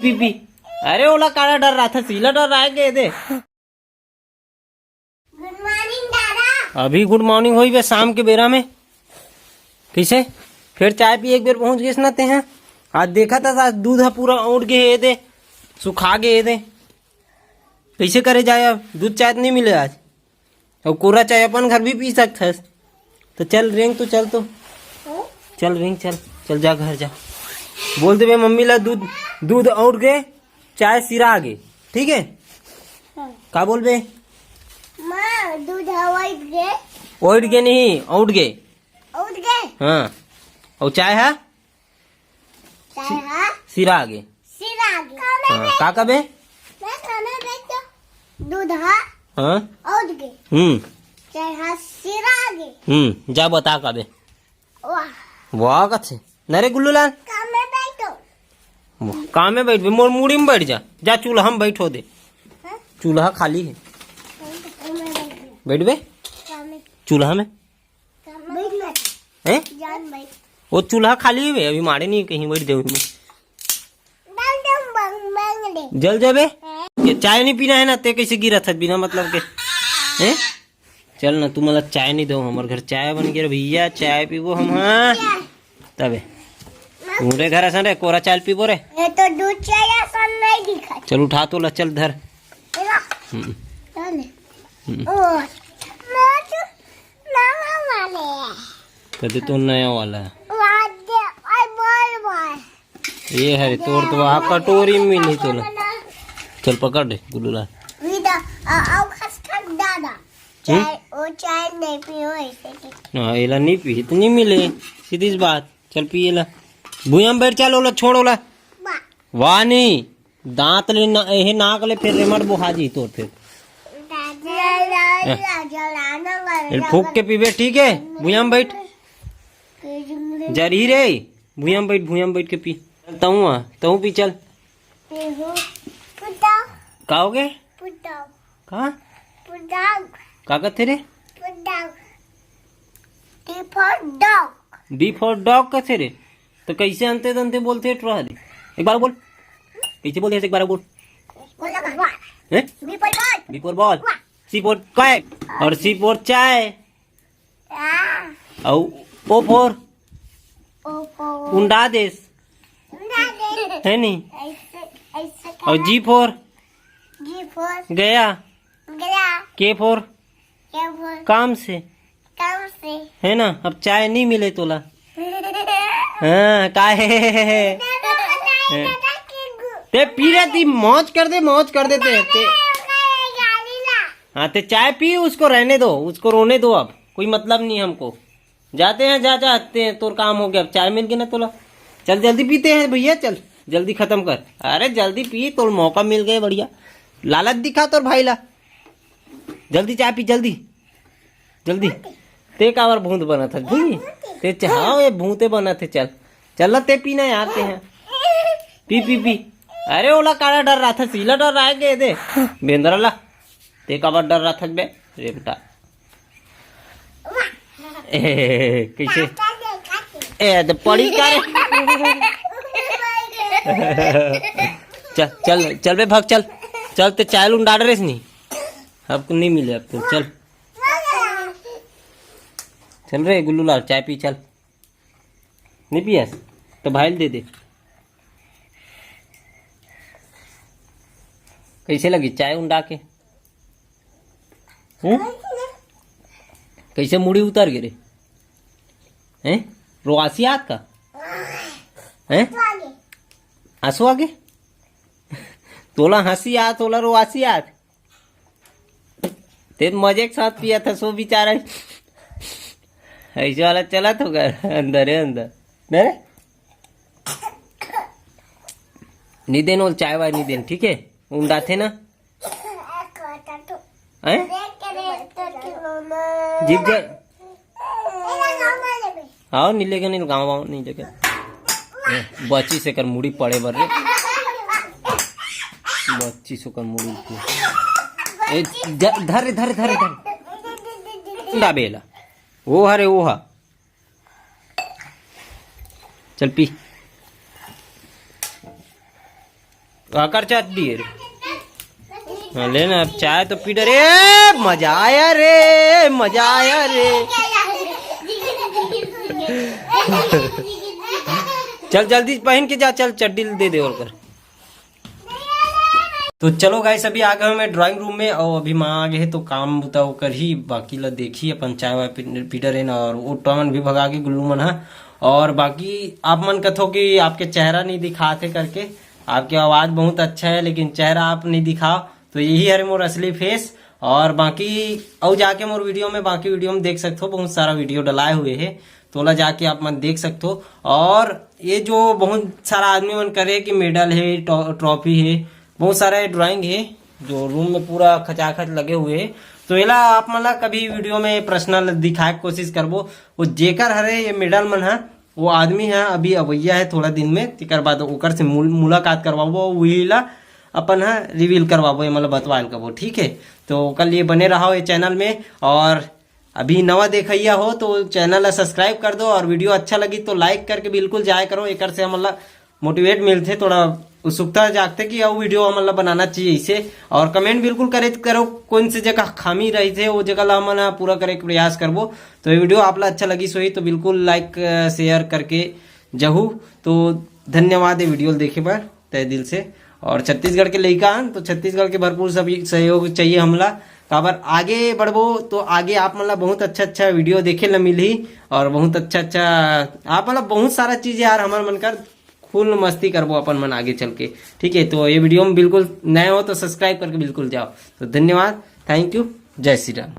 P P. अरे ओला काला डर रहा था, सीला डर रहा है के दे। गुड मॉर्निंग दादा। अभी गुड मॉर्निंग हुई बे शाम के बेरा में। कैसे फिर चाय पी एक बेर पहुंच गए सुनाते हैं। आज देखा था आज दूध पूरा उड़ गए दे, सुखा गए दे। कैसे करे जाए अब, दूध चाय नहीं मिले आज। और कोरा चाय अपन घर भी पी सकता है। तो चल रेंग तो चल, तो चल रेंग चल, चल जा घर जा। बोल दे बे मम्मी ला दूध दूध उड़ गए, चाय सिरा आ गए। ठीक है का बोल बे? माँ दूध हवाई गए। उड़ गए नहीं, उड़ गए। उठ गए। हाँ और चाय है चाय हाँ सिरा आ गए। सिर आ गया। हाँ का का बे? मैं खाना देखो दूध हाँ हाँ उठ गए। चाय हाँ सिर आ गए। जा बता का बे? वाह वाह कथे नरे गुल्लू लाल काम में बैठो। काम में बैठ बे, मोर मुड़ी में बैठ जा। जा चूल्हा में बैठो दे, हाँ? चूल्हा खाली है। काम में बैठ बैठ बे काम में चूल्हा में। बैठना हैं जान भाई वो चूल्हा खाली है बे, अभी मारे नहीं कहीं बैठ जाओ। बंग दे जल जा बे। ये चाय नहीं पीना है ना, ते कैसे गिरा था बिना मतलब के? हैं चल ना तू मतलब चाय नहीं दो, हमारे घर चाय बन गया भैया, चाय पीबो हम। हाँ तबे पूरे घर ऐसा रे कोरा चाय पीबो रे। ये तो दूध चाय सन नहीं दिखा। चल उठा तो ला, चल धर। हम्म, ओ नवा वाले कदे तो नया वाला है वादे आई बोल ये है तोड़ तो वहाँ कटोरी में मिली तो ला। चल पकड़ दे गुल्लू लाल। विदा आओ खस खस दादा चाय ओ चाय नहीं पियो ऐसे। हाँ एला नहीं पी तो नहीं मिले, सीधी सी बात। चल पी एला, भूया में बैठ। चल ओला छोड़ ओला। वाह नहीं दांत ले ये नाक ले फिर रेमट बुहाजी तो फिर फूक के पीबे। ठीक है भूया में बैठ जरी रे, भूया में बैठ, भूया में बैठ के पी। तऊ पी चल। का हो गए का का कथे रे? डी फॉर डॉग कथे रे? तो कैसे अंते दंते बोलते ट्रहरी? एक बार बोल, कैसे बोलते एक बार बोल। हैं B for ball, C for cat और सी फॉर चाय और ओ फॉर उंडा देश है नहीं, और जी फॉर गया, के फॉर काम से है ना। अब चाय नहीं मिले तोला। हाँ का है ते पी रहे थी, मौज कर दे, मौज कर देते ते। हाँ ते चाय पी, उसको रहने दो, उसको रोने दो। अब कोई मतलब नहीं हमको। जाते हैं जा जाते हैं, तोर काम हो गया। अब चाय मिल गई ना तोला, चल जल्दी पीते हैं भैया, चल जल्दी खत्म कर। अरे जल्दी पी, तो मौका मिल गया बढ़िया। लालच दिखा तोर भाई ला, जल्दी चाय पी जल्दी जल्दी। ते कावर भूत बना था जी ते, हाँ ये भूते बना थे। चल चल ते पीना यार ते हैं, पी पी पी। अरे ओला काला डर रहा था, सीला डर रहा है के दे बेंदरा ला। ते कावर डर रहा था बे रे बेटा। कैसे ए तो पड़ी कर। चल चल चल बे भाग, चल चल ते चाय लून डाल रेस नहीं, अब नहीं मिले अब तो। चल चल रे गुल्लू लाल चाय पी चल। नहीं पियास तो भाई दे दे। कैसे लगी चाय उंडा के? कैसे मुड़ी उतर गिरे हैं? रोआसी आत का हैं? आंसू आगे तोला हंसी आ, तोला रोआसी आत। ते मजे के साथ पिया था सो बेचारा ऐसे वाला चला तो घर अंदर है अंदर मेरे नहीं देन और चाय वाय नहीं देन। ठीक है उंडा थे ना हैं? जीप जा आओ नहीं लेगा, नहीं गाँव वाँव नहीं लेगा। बच्ची से कर मुड़ी पड़े बर रे, बच्ची से कर मुड़ी धरे धरे धरे धरे डाबेला वो हरे वो हा। चल पी आकर चाट दिए रे। हाँ, लेना अब चाय तो पी रे। मजा आया रे, मजा आया रे। चल जल्दी पहन के जा, चल चड्डी दे दे और कर। तो चलो गाइस अभी आ गए मैं ड्राइंग रूम में और अभी माँ आ गए तो काम बताओ कर ही बाकी ला देखी अपन चाय वाय पीटर है ना और वो टॉमन भी भगा के गुल्लू मन है। और बाकी आप मन कथो कि आपके चेहरा नहीं दिखाते करके, आपकी आवाज बहुत अच्छा है लेकिन चेहरा आप नहीं दिखाओ, तो यही है मोर असली फेस। और बाकी और जाके मोर वीडियो में बाकी वीडियो में देख सकते हो, बहुत सारा वीडियो डलाए हुए है तो ला जाके आप मन देख सकते हो। और ये जो बहुत सारा आदमी मन करे कि मेडल है ट्रॉफी है, बहुत सारा ड्राइंग है जो रूम में पूरा खचाखच लगे हुए है, तो एला आप मन कभी वीडियो में पर्सनल दिखाए के कोशिश करबो। वो जेकर हरे ये मेडल मन है वो आदमी है अभी अवैया है थोड़ा दिन में, तिकर बाद ओकर से मुलाकात करवाबो, वही ला अपन है रिवील करवाबो, ये मतलब बतवाल करबो, ठीक है। तो कल ये बने रहो ये चैनल में, और अभी नवा देखिया हो तो चैनल ला सब्सक्राइब कर दो, और वीडियो अच्छा लगी तो लाइक करके बिल्कुल जाया करो, एक से मतलब मोटिवेट मिलते, थोड़ा उत्सुकता जागते कि यह वीडियो मतलब बनाना चाहिए इसे। और कमेंट बिल्कुल करे करो कौन सी जगह खामी रही थे वो जगह ला हम पूरा करे के प्रयास करबो। तो ये वीडियो आप ला अच्छा लगी सोई तो बिल्कुल लाइक शेयर करके जहू। तो धन्यवाद ये वीडियो देखे पर तय दिल से। और छत्तीसगढ़ के लड़का तो छत्तीसगढ़ के भरपूर सभी सहयोग चाहिए हमला, काबर आगे बढ़बो तो आगे आप मतलब बहुत अच्छा अच्छा वीडियो देखे ला मिली, और बहुत अच्छा अच्छा आप मतलब बहुत सारा चीज यार हमार मन कर फुल मस्ती करबो अपन मन आगे चल के, ठीक है। तो ये वीडियो में बिल्कुल नए हो तो सब्सक्राइब करके बिल्कुल जाओ। तो धन्यवाद, थैंक यू, जय श्री राम।